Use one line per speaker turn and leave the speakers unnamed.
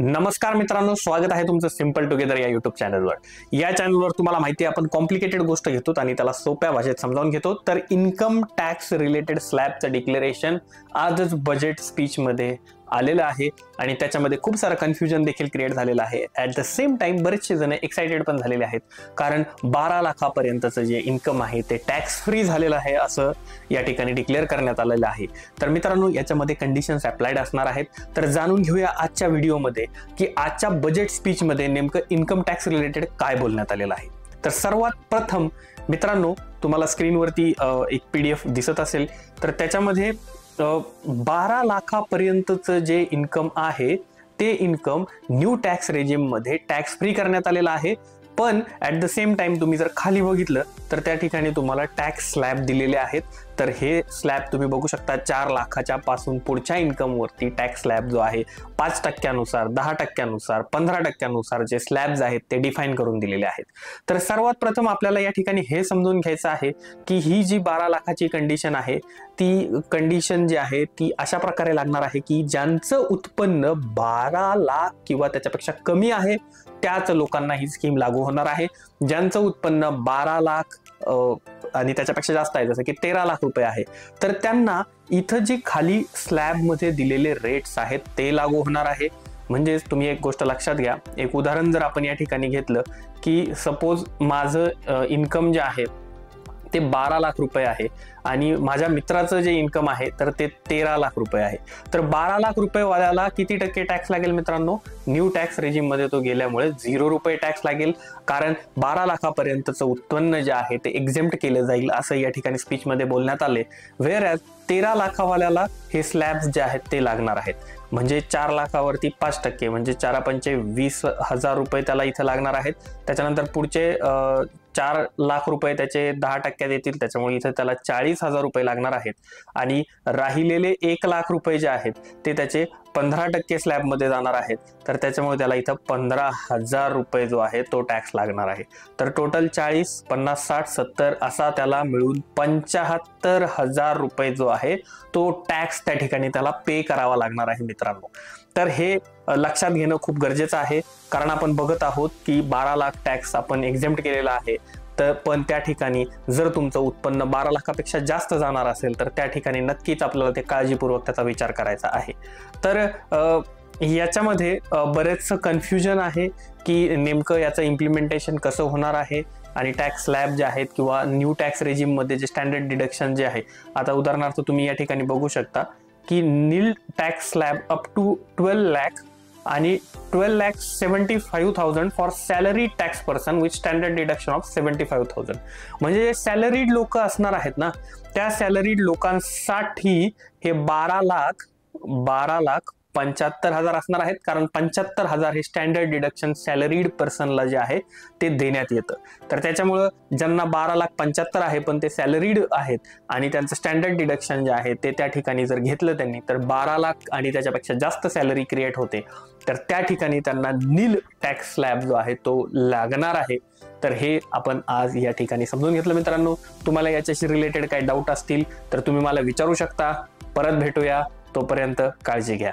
नमस्कार मित्रांनो, स्वागत आहे तुमचं सिंपल टुगेदर या युट्यूब चॅनलवर। या चॅनलवर तुम्हाला माहिती आहे आपण कॉम्प्लिकेटेड गोष्ट घेतो आणि त्याला सोप्या भाषेत समजावून घेतो। तर इन्कम टॅक्स रिलेटेड स्लॅबचं डिक्लेरेशन आजच बजेट स्पीच मध्ये आलेलं आहे आणि त्याच्यामध्ये खूप सारा कन्फ्युजन देखील क्रिएट झालेला आहे। ॲट द सेम टाइम बरेचसे जण एक्साइटेड पण झालेले आहेत, कारण 12 लाखापर्यंतचं जे इन्कम आहे ते टॅक्स फ्री झालेलं आहे असं या ठिकाणी डिक्लेअर करण्यात आलेलं आहे। तर मित्रांनो, याच्यामध्ये कंडिशन्स अप्लाइड असणार आहेत। तर जाणून घेऊया आजच्या व्हिडिओमध्ये की आजच्या बजेट स्पीच मध्ये नेमकं इन्कम टॅक्स रिलेटेड काय बोलण्यात आलेलं आहे। तर सर्वात प्रथम मित्रांनो, तुम्हाला स्क्रीनवरती एक PDF दिसत असेल, तर त्याच्यामध्ये 12 लाखापर्यंतचं जे इन्कम आहे ते इन्कम न्यू टॅक्स रेजिम मध्ये टॅक्स फ्री करण्यात आलेलं आहे। पण ॲट द सेम टाइम तुम्ही जर खाली बघितलं तर त्या ठिकाणी तुम्हाला टॅक्स स्लॅब दिलेले आहेत। तर हे स्लॅब तुम्ही बघू शकता, 4 लाखाच्या पासून पुढच्या इन्कम वरती टॅक्स स्लॅब जो आहे 5%नुसार, 10%नुसार, 15%नुसार जे स्लॅब्स आहेत ते डिफाईन करून दिलेले आहेत। तर सर्वात प्रथम आपल्याला या ठिकाणी हे समजून घ्यायचं आहे की ही जी 12 लाखाची कंडिशन आहे ती कंडिशन जी आहे ती अशा प्रकारे लागणार आहे की ज्यांचं उत्पन्न 12 लाख किंवा त्याच्यापेक्षा कमी आहे त्याच लोकांना ही स्कीम लागू होणार आहे। ज्यांचं उत्पन्न 12 लाख आणि त्याच्यापेक्षा जास्त आहे, जसं की 13 लाख रुपये आहे, तर त्यांना इथं जे खाली स्लॅब मध्ये दिलेले रेट्स आहेत ते लागू होणार आहे। म्हणजे तुम्ही एक गोष्ट लक्षात घ्या, एक उदाहरण जर आपण या ठिकाणी घेतलं की सपोज माझं इन्कम जे आहे ते 12 लाख रुपये आहे आणि माझ्या मित्राचं जे इन्कम आहे तर ते 13 लाख रुपये आहे। तर 12 लाख रुपये वाल्याला किती टक्के टॅक्स लागेल मित्रांनो? न्यू टॅक्स रेजिम मध्ये तो गेल्यामुळे 0 रुपये टॅक्स लागेल, कारण 12 लाखापर्यंतचं उत्पन्न जे आहे ते एक्झेम्प्ट केलं जाईल असं या ठिकाणी स्पीच मध्ये बोलण्यात आले। वेअर 13 लाखावाल्याला हे स्लॅब्स जे आहेत ते लागणार आहेत। म्हणजे 4 लाखावरती 5% म्हणजे 4×5 20,000 रुपये त्याला इथं लागणार आहेत। त्याच्यानंतर पुढचे 4 लाख रुपये त्याचे 10% येतील, त्याच्यामुळे इथं त्याला 40,000 रुपये लागणार आहेत। आणि राहिलेले 1 लाख रुपये जे आहेत ते त्याचे 15% स्लॅब मध्ये जाणार आहेत, तर त्याच्यामुळे त्याला इथं 15,000 रुपये जो आहे तो टॅक्स लागणार आहे। तर टोटल 40, 50, 60, 70 असा त्याला मिळून 75,000 रुपये जो आहे तो टॅक्स त्या ठिकाणी त्याला पे करावा लागणार आहे मित्रांनो। तर हे लक्षात घेणं खूप गरजेचं आहे, कारण आपण बघत आहोत की 12 लाख टॅक्स आपण एक्झेम्प्ट केलेला आहे। तर पण त्या ठिकाणी जर तुमचं उत्पन्न 12 लाखापेक्षा जास्त जाणार असेल तर त्या ठिकाणी नक्कीच आपल्याला ते काळजीपूर्वक त्याचा विचार करायचा आहे। तर याच्यामध्ये बरेचसं कन्फ्युजन आहे की नेमकं याचं इम्प्लिमेंटेशन कसं होणार आहे आणि टॅक्स स्लॅब जे आहेत किंवा न्यू टॅक्स रेजिम मध्ये जे स्टँडर्ड डिडक्शन जे आहे, आता उदाहरणार्थ तुम्ही या ठिकाणी बघू शकता की nil tax slab up to 12 lakh आणि 12,75,000 for salary tax person with standard deduction of 75,000। म्हणजे जे सॅलरीड लोक असणार आहेत ना, त्या सॅलरीड लोकांसाठी हे 12,75,000 असणार आहेत, कारण 75,000 हे स्टँडर्ड डिडक्शन सॅलरीड पर्सनला जे आहे ते देण्यात येतं। तर त्याच्यामुळं ज्यांना 12,75,000 आहे पण ते सॅलरीड आहेत आणि त्यांचं स्टँडर्ड डिडक्शन जे आहे ते त्या ठिकाणी जर घेतलं त्यांनी तर 12 लाख आणि त्याच्यापेक्षा जास्त सॅलरी क्रिएट होते, तर त्या ठिकाणी त्यांना नील टॅक्स स्लॅब जो आहे तो लागणार आहे। तर हे आपण आज या ठिकाणी समजून घेतलं मित्रांनो। तुम्हाला याच्याशी रिलेटेड काही डाऊट असतील तर तुम्ही मला विचारू शकता। परत भेटूया, तोपर्यंत काळजी घ्या।